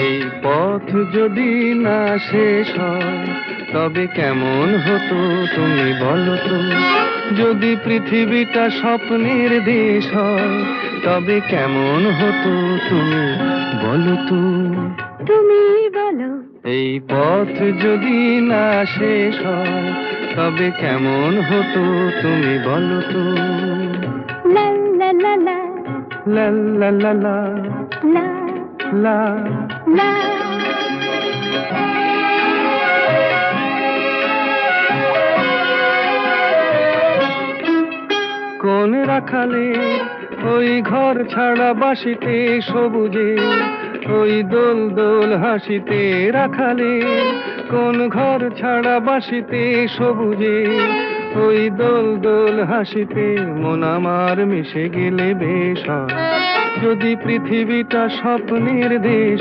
এই পথ যদি না শেষ হয় তবে কেমন হতো তুমি বলো তো। যদি পৃথিবীটা স্বপ্নের দেশ হয় তবে কেমন হতো তুমি বলো তো। তুমি বলো। এই পথ যদি না শেষ হয় তবে কেমন হতো তুমি বলো তো। লা লা লা লা লা লা লা লা লা লা। লা। কোন রাখালে ওই ঘর ছাড়া বাসিতে সবুজে, ওই দোল দোল হাসিতে রাখালে কোন ঘর ছাড়া বাসিতে সবুজে, ওই দোল দোল হাসিতে মন আমার মিশে গেলে বেশ হয়। যদি পৃথিবীটা স্বপ্নের দেশ